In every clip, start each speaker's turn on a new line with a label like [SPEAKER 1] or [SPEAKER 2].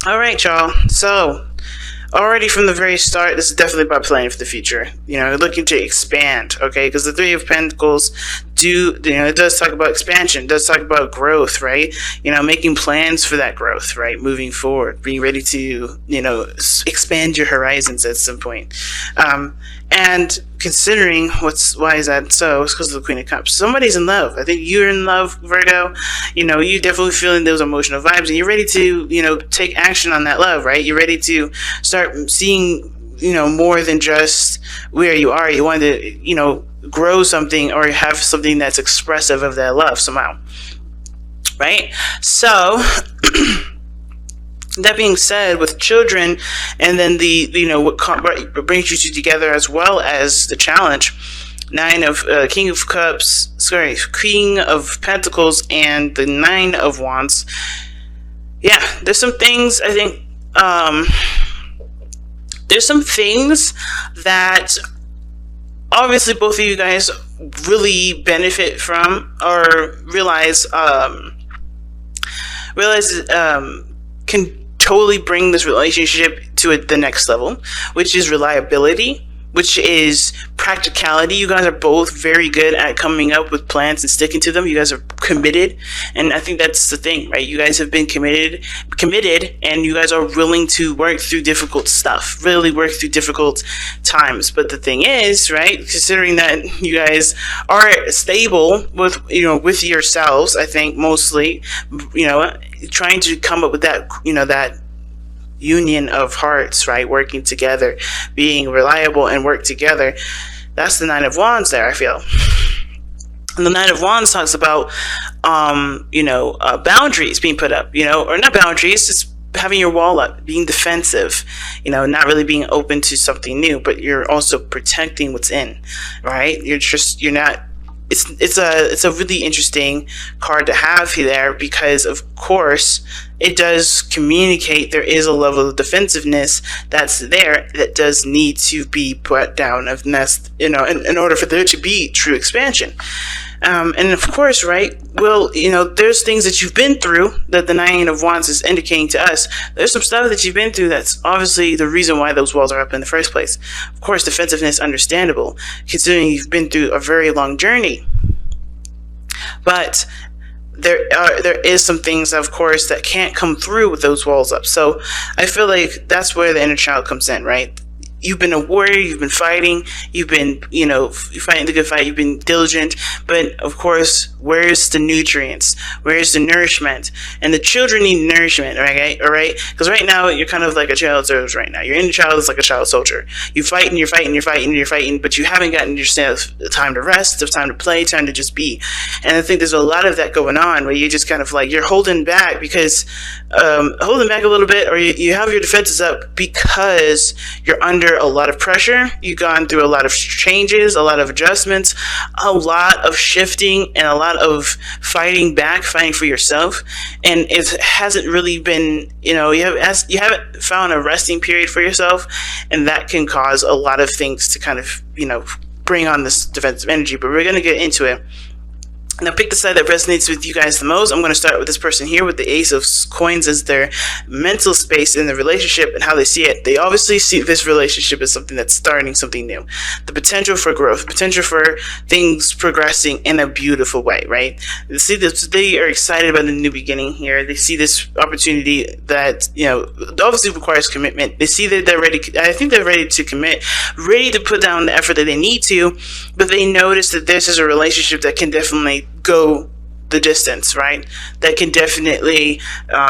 [SPEAKER 1] All right, y'all. So, already from the very start, this is definitely about planning for the future. Looking to expand, okay? Because the Three of Pentacles it does talk about expansion, it does talk about growth, right? Making plans for that growth, right? Moving forward, being ready to, expand your horizons at some point. And considering why is that so? It's because of the Queen of Cups. Somebody's in love. I think you're in love, Virgo. You're definitely feeling those emotional vibes, and you're ready to, take action on that love, right? You're ready to start seeing, more than just where you are. You want to, grow something or have something that's expressive of that love somehow, right? So that being said, with children, and then what brings you two together, as well as the challenge, King of Pentacles, and the Nine of Wands. Yeah, there's some things I think. There's some things that obviously both of you guys really benefit from, or realize can totally bring this relationship to the next level, which is reliability, which is practicality. You guys are both very good at coming up with plans and sticking to them. You guys are committed, and I think that's the thing, right? You guys have been committed, and you guys are willing to work through difficult stuff, really work through difficult times. But the thing is, right, considering that you guys are stable with yourselves, I think mostly, trying to come up with that, that union of hearts, right? Working together, being reliable and work together. That's the Nine of Wands there, I feel. And the Nine of Wands talks about, boundaries being put up, or not boundaries, just having your wall up, being defensive, not really being open to something new, but you're also protecting what's in, right? You're not. It's a really interesting card to have there, because of course it does communicate there is a level of defensiveness that's there that does need to be put down, in order for there to be true expansion. And of course, right, well, there's things that you've been through that the Nine of Wands is indicating to us. There's some stuff that you've been through that's obviously the reason why those walls are up in the first place. Of course, defensiveness, understandable, considering you've been through a very long journey. But there is some things, of course, that can't come through with those walls up. So I feel like that's where the inner child comes in, right? You've been a warrior, you've been fighting, you've been, fighting the good fight, you've been diligent, but of course, where's the nutrients? Where's the nourishment? And the children need nourishment, right? All right? Because right now, you're kind of like a child soldier right now. Your inner child is like a child soldier. You're fighting, but you haven't gotten yourself time to rest, time to play, time to just be. And I think there's a lot of that going on, where you just kind of like, you're holding back because, holding back a little bit, or you have your defenses up because you're under a lot of pressure. You've gone through a lot of changes, a lot of adjustments, a lot of shifting, and a lot of fighting for yourself. And it hasn't really been, you haven't found a resting period for yourself, and that can cause a lot of things to kind of, bring on this defensive energy. But we're going to get into it. Now, pick the side that resonates with you guys the most. I'm going to start with this person here with the Ace of Coins as their mental space in the relationship and how they see it. They obviously see this relationship as something that's starting something new. The potential for growth, potential for things progressing in a beautiful way, right? They see this, they are excited about the new beginning here. They see this opportunity that, obviously requires commitment. They see that they're ready. I think they're ready to commit, ready to put down the effort that they need to, but they notice that this is a relationship that can definitely go the distance, right? That can definitely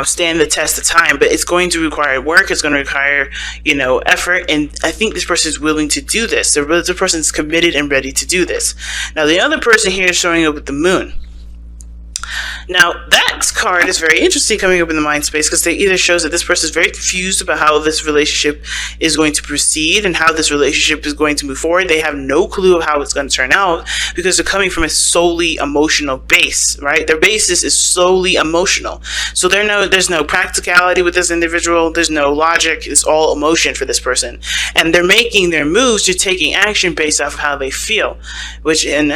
[SPEAKER 1] stand the test of time, but it's going to require work. It's going to require, effort. And I think this person is willing to do this. The person is committed and ready to do this. Now, the other person here is showing up with the Moon. Now, that card is very interesting coming up in the mind space, because it either shows that this person is very confused about how this relationship is going to proceed and how this relationship is going to move forward. They have no clue of how it's going to turn out, because they're coming from a solely emotional base, right? Their basis is solely emotional. So there's no practicality with this individual. There's no logic. It's all emotion for this person. And they're making their moves, to taking action based off of how they feel, which and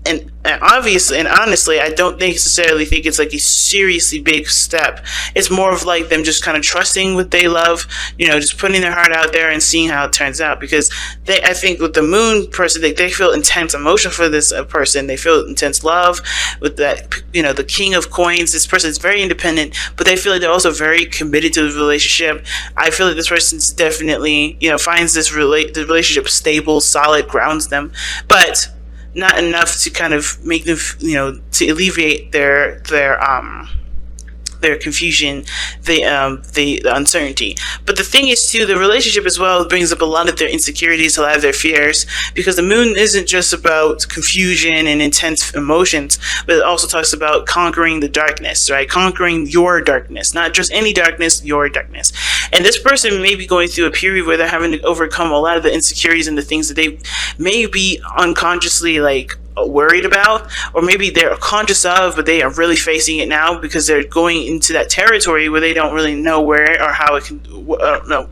[SPEAKER 1] And obviously and honestly, I don't necessarily think it's like a seriously big step. It's more of like them just kind of trusting what they love, just putting their heart out there and seeing how it turns out. Because I think with the moon person, they feel intense emotion for this person. They feel intense love with that, the king of coins. This person is very independent, but they feel like they're also very committed to the relationship. I feel like this person's definitely, finds the relationship stable, solid, grounds them, but not enough to kind of make them, to alleviate their confusion, the uncertainty. But the thing is too, the relationship as well brings up a lot of their insecurities, a lot of their fears, because the moon isn't just about confusion and intense emotions, but it also talks about conquering the darkness, right? Conquering your darkness, not just any darkness, your darkness. And this person may be going through a period where they're having to overcome a lot of the insecurities and the things that they may be unconsciously like worried about, or maybe they're conscious of, but they are really facing it now because they're going into that territory where they don't really know where or how it can, no,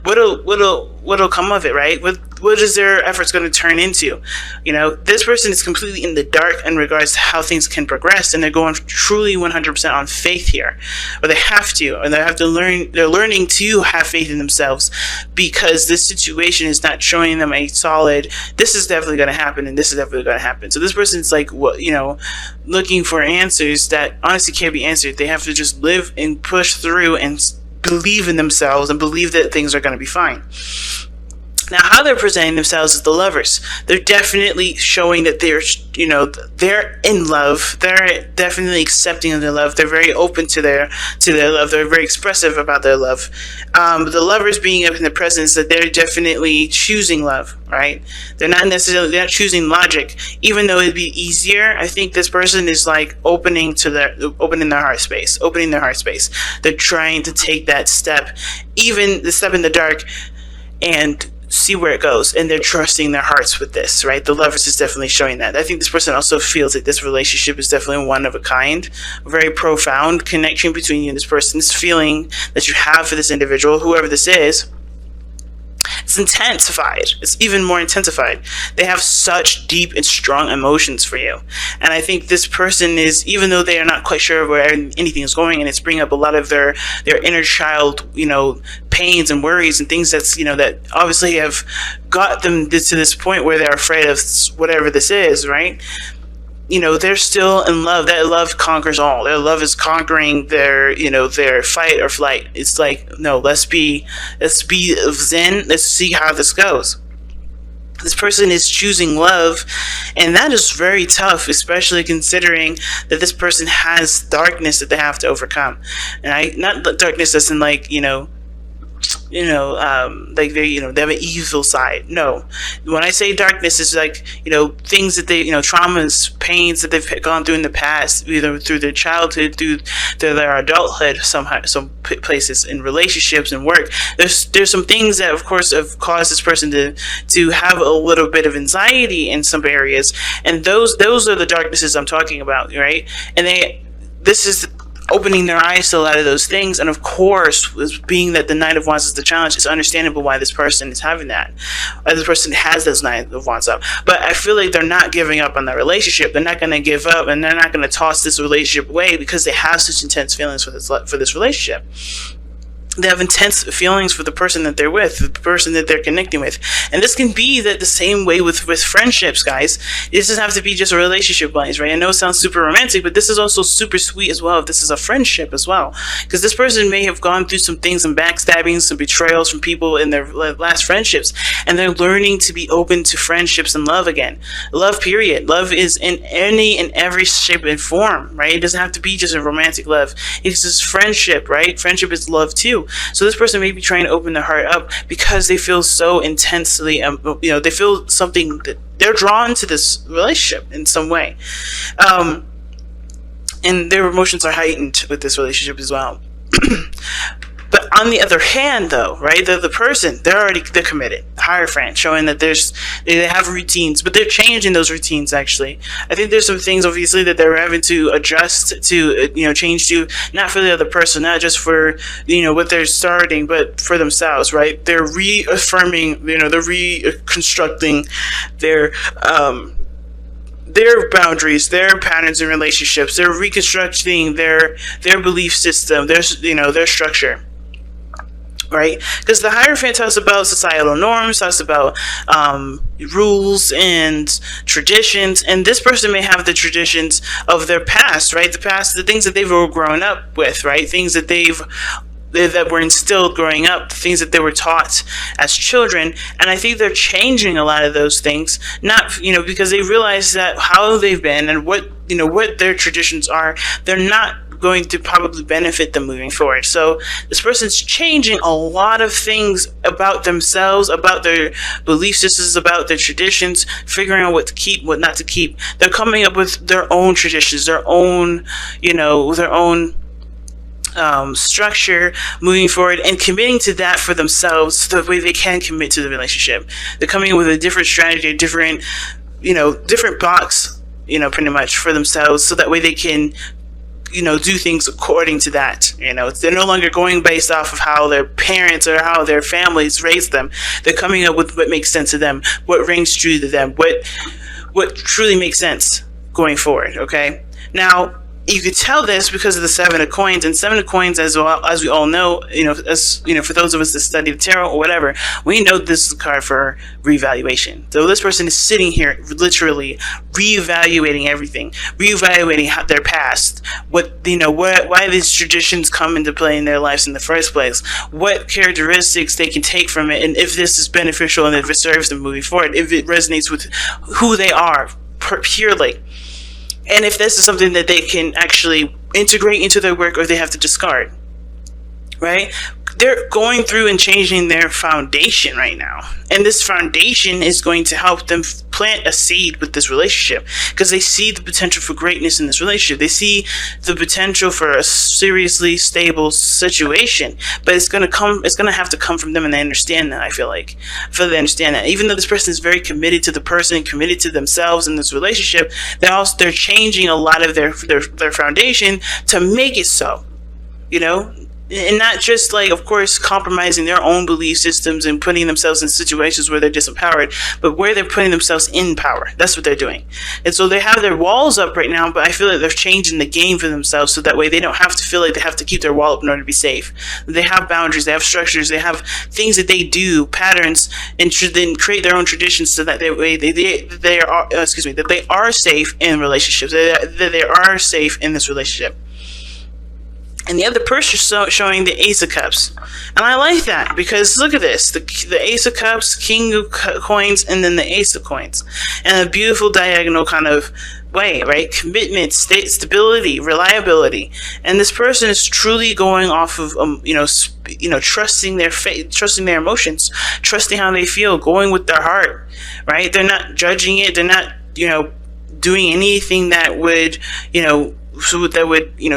[SPEAKER 1] what'll come of it, right? What is their efforts going to turn into? This person is completely in the dark in regards to how things can progress, and they're going truly 100% on faith here, or they have to, and they have to learn. They're learning to have faith in themselves because this situation is not showing them a solid. This is definitely going to happen, and this is definitely going to happen. So this person's like, looking for answers that honestly can't be answered. They have to just live and push through and believe in themselves and believe that things are going to be fine. Now, how they're presenting themselves as the lovers, they're definitely showing that they're in love. They're definitely accepting of their love. They're very open to their love. They're very expressive about their love. The lovers being up in the presence, that they're definitely choosing love, right? They're not choosing logic, even though it'd be easier. I think this person is like opening their heart space. They're trying to take that step, even the step in the dark, and see where it goes, and they're trusting their hearts with this, right? The lovers is definitely showing that. I think this person also feels that this relationship is definitely one of a kind, a very profound connection between you and this person. This feeling that you have for this individual, whoever this is, it's intensified. It's even more intensified. They have such deep and strong emotions for you. And I think this person is, even though they are not quite sure where anything is going, and it's bringing up a lot of their inner child, pains and worries and things that's, that obviously have got them to this point where they're afraid of whatever this is, right? They're still in love. That love conquers all. Their love is conquering their fight or flight. It's like, no, let's be zen. Let's see how this goes. This person is choosing love, and that is very tough, especially considering that this person has darkness that they have to overcome. And not the darkness as in like, like they have an evil side. No, when I say darkness, is like, things that they, traumas, pains that they've gone through in the past, either through their childhood, through their adulthood, some places in relationships and work. There's some things that, of course, have caused this person to have a little bit of anxiety in some areas, and those are the darknesses I'm talking about, right? And this is opening their eyes to a lot of those things. And of course, being that the Knight of Wands is the challenge, it's understandable why this person is having that. Why this person has this Knight of Wands up. But I feel like they're not giving up on that relationship. They're not going to give up, and they're not going to toss this relationship away because they have such intense feelings for this relationship. They have intense feelings for the person that they're with, the person that they're connecting with. And this can be the same way with friendships, guys. It doesn't have to be just a relationship wise, right? I know it sounds super romantic, but this is also super sweet as well if this is a friendship as well. Because this person may have gone through some things, some backstabbing, some betrayals from people in their last friendships, and they're learning to be open to friendships and love again. Love, period. Love is in any and every shape and form, right? It doesn't have to be just a romantic love. It's just friendship, right? Friendship is love too. So this person may be trying to open their heart up because they feel so intensely, they feel something that they're drawn to this relationship in some way. And their emotions are heightened with this relationship as well. But on the other hand, though, right, the person, they're committed. Hierophant, showing that they have routines, but they're changing those routines, actually. I think there's some things, obviously, that they're having to adjust to, change to, not for the other person, not just for, what they're starting, but for themselves, right? They're reaffirming, they're reconstructing their their boundaries, their patterns in relationships. They're reconstructing their belief system, their structure. Right? Because the Hierophant talks about societal norms, talks about rules and traditions, and this person may have the traditions of their past, right? The things that they've grown up with, right? Things that that were instilled growing up, the things that they were taught as children. And I think they're changing a lot of those things, not, because they realize that how they've been and what their traditions are, they're not going to probably benefit them moving forward. So this person's changing a lot of things about themselves, about their belief systems, about their traditions, figuring out what to keep, what not to keep. They're coming up with their own traditions, their own structure moving forward, and committing to that for themselves the way they can commit to the relationship. They're coming up with a different strategy, a different box, pretty much for themselves, so that way they can do things according to that. They're no longer going based off of how their parents or how their families raised them. They're coming up with what makes sense to them, what rings true to them, what truly makes sense going forward. Okay, now you could tell this because of the Seven of Coins, and Seven of Coins, as well as we all know, for those of us that study the tarot or whatever, we know this is a card for reevaluation. So this person is sitting here literally reevaluating everything, reevaluating their past, why these traditions come into play in their lives in the first place, what characteristics they can take from it, and if this is beneficial and if it serves them moving forward, if it resonates with who they are purely. And if this is something that they can actually integrate into their work or they have to discard, right? They're going through and changing their foundation right now. And this foundation is going to help them plant a seed with this relationship, because they see the potential for greatness in this relationship. They see the potential for a seriously stable situation, but it's going to have to come from them, and they understand that. I feel they understand that. Even though this person is very committed to the person, committed to themselves in this relationship, they're changing a lot of their foundation to make it so, and not just of course, compromising their own belief systems and putting themselves in situations where they're disempowered, but where they're putting themselves in power. That's what they're doing. And so they have their walls up right now, but I feel like they're changing the game for themselves, so that way they don't have to feel like they have to keep their wall up in order to be safe. They have boundaries, they have structures, they have things that they do, patterns, and then create their own traditions, so that they are safe in relationships, that they are safe in this relationship. And the other person is showing the Ace of Cups. And I like that, because look at this. The Ace of Cups, King of Coins, and then the Ace of Coins. And a beautiful diagonal kind of way, right? Commitment, stability, reliability. And this person is truly going off of, trusting their faith, trusting their emotions, trusting how they feel, going with their heart, right? They're not judging it. They're not, doing anything that would,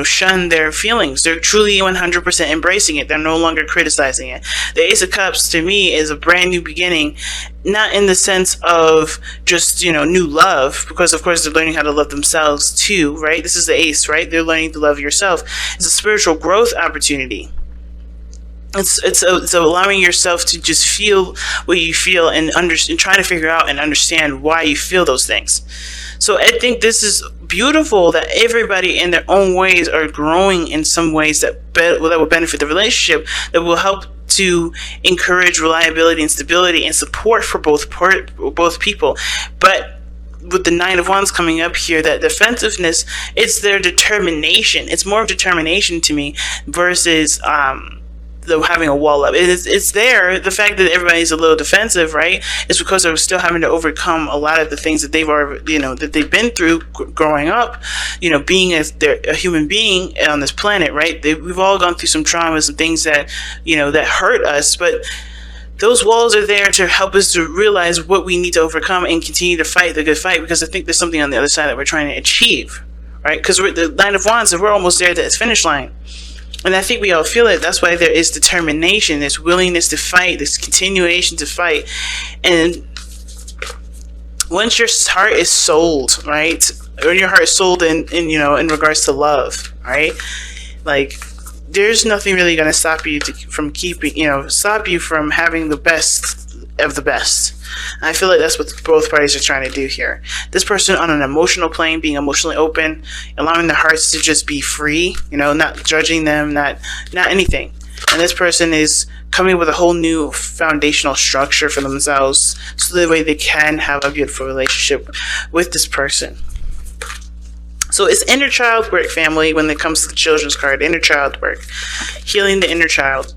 [SPEAKER 1] shun their feelings. They're truly 100% embracing it. They're no longer criticizing it. The Ace of Cups, to me, is a brand new beginning, not in the sense of just, new love, because of course they're learning how to love themselves too, right? This is the Ace, right? They're learning to love yourself. It's a spiritual growth opportunity. It's allowing yourself to just feel what you feel and try to figure out and understand why you feel those things. So I think this is beautiful that everybody in their own ways are growing in some ways that will benefit the relationship, that will help to encourage reliability and stability and support for both people. But with the Nine of Wands coming up here, that defensiveness, it's their determination. It's more of determination to me versus having a wall up. It's there. The fact that everybody's a little defensive, right, is because they're still having to overcome a lot of the things that they've been through growing up, being a human being on this planet, right? We've all gone through some traumas and things that that hurt us, but those walls are there to help us to realize what we need to overcome and continue to fight the good fight, because I think there's something on the other side that we're trying to achieve, right? Because we're the Nine of Wands, and we're almost there to the finish line. And I think we all feel it. That's why there is determination, this willingness to fight, this continuation to fight. And once your heart is sold, right? When your heart is sold in regards to love, right? There's nothing really going to stop you from having the best of the best. And I feel like that's what both parties are trying to do here. This person on an emotional plane, being emotionally open, allowing their hearts to just be free, not judging them, not anything. And this person is coming with a whole new foundational structure for themselves so that way they can have a beautiful relationship with this person. So it's inner child work, family, when it comes to the children's card. Inner child work. Healing the inner child.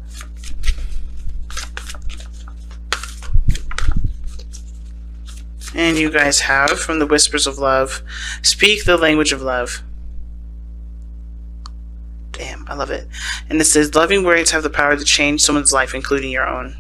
[SPEAKER 1] And you guys have, from the Whispers of Love, speak the language of love. Damn, I love it. And it says, loving words have the power to change someone's life, including your own.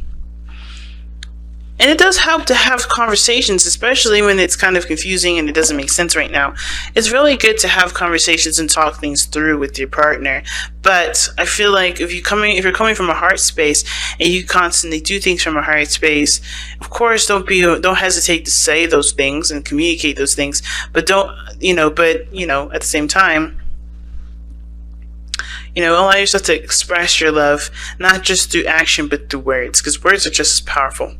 [SPEAKER 1] And it does help to have conversations, especially when it's kind of confusing and it doesn't make sense right now. It's really good to have conversations and talk things through with your partner. But I feel like if you're coming from a heart space and you constantly do things from a heart space, of course don't hesitate to say those things and communicate those things. But at the same time, allow yourself to express your love, not just through action, but through words, because words are just as powerful.